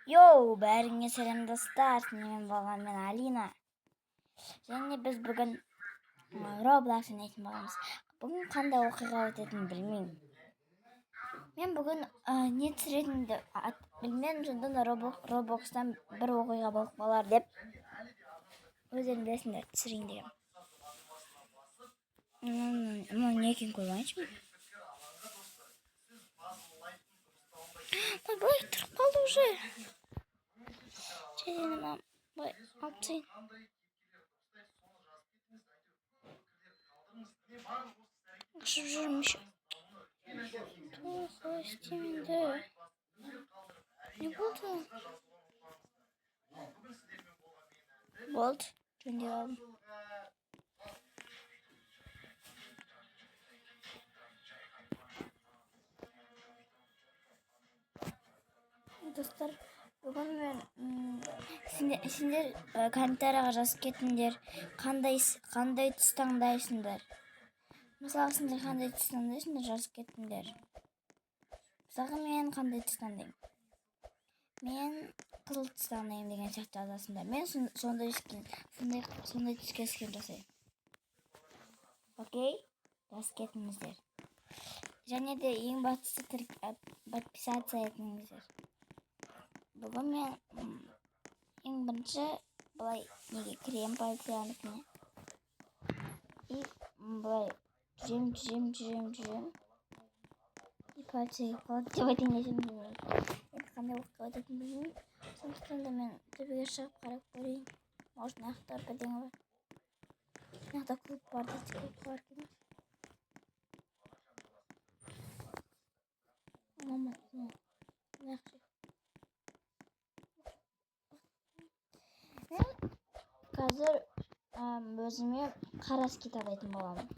Йоу, бәріңе сәлем достар, мен болған мен Алина. Және біз бүгін Roblox ойнайтын боламыз. Бүгін қандай оқиға өтетінін білмеймін. Мен бүгін не түсіретінімді білмедім, сондықтан Roblox'тан бір оқиға болып қалар деп өздерің білесіңдер, түсірейін деген. Мынау не екенін көріп алайыншы мен. Былай тұрып қалды уже. Çenenim bay altın. Şurmuş. Tuhaf isteminde. Ne oldu? Bolt. Gönderiyorum. Dostlar, бүгін мен сендер комментарияға жазып кетіңдер, қандай түс таңдайсыңдар. Мысалы, сендер қандай түс таңдайсыңдар, жазып кетіңдер. Мысалы, мен қандай түс таңдаймын? Мен қызыл түс таңдаймын деген сияқты жазасыңдар. Мен сондай түске скрин жасаймын. Окей? Жазып кетіңіздер. Және де ең бастысы подписаться етіңіздер. Бүгін мен ең бірінші былай неге кірем полицияныкіне. И былай жүрем. И полицейге қалады деп айтайын десем білмеймін. Енді қандай оқиға өтетінін білмеймін. Сондықтан да мен төбеге шығып қарап көрейін. Может, мына жақта бірдеңе бар. Мына жақта клуб бар дейді, клуб бар екен. Қазір өзіме қара скин таңдайтын боламын.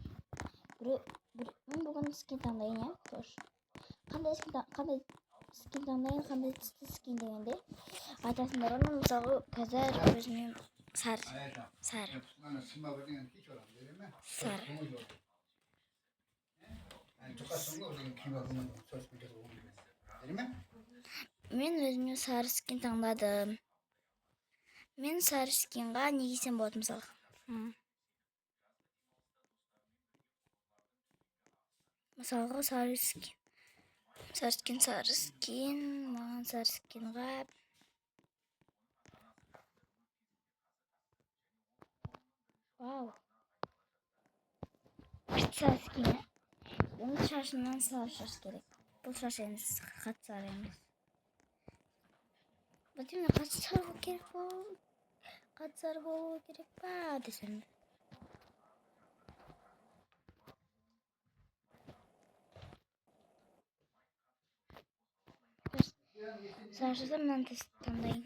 Мен бүгін скин таңдайын, иә? Қандай скин таңдайын, қандай түсті скин дегенде айтасыңдар. Оны мысалы қазір өзіме сары. Мен өзіме сары скин таңдадым. Мен сары скинға не кисем болады мысалы? Мысалға сары скин. Маған сары скинға вау. Сары скин. Оның шашынан сары шаш керек. Бұл шаш емес, қат сары емес. Бұтымда қат сары болу керек па десем. Сары жасам, мынаны таңдайын.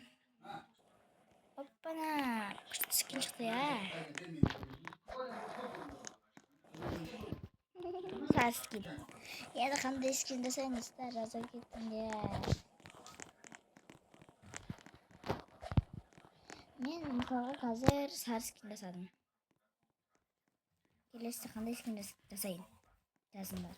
Оппана, күшті скин шықты, я. Сары скин. Енді қандай скин жасайыңыздар, жазып кетіңдер. Мен мысалға қазір сары скин жасадым. Келесі қандай скин жасайын? Жазыңдар.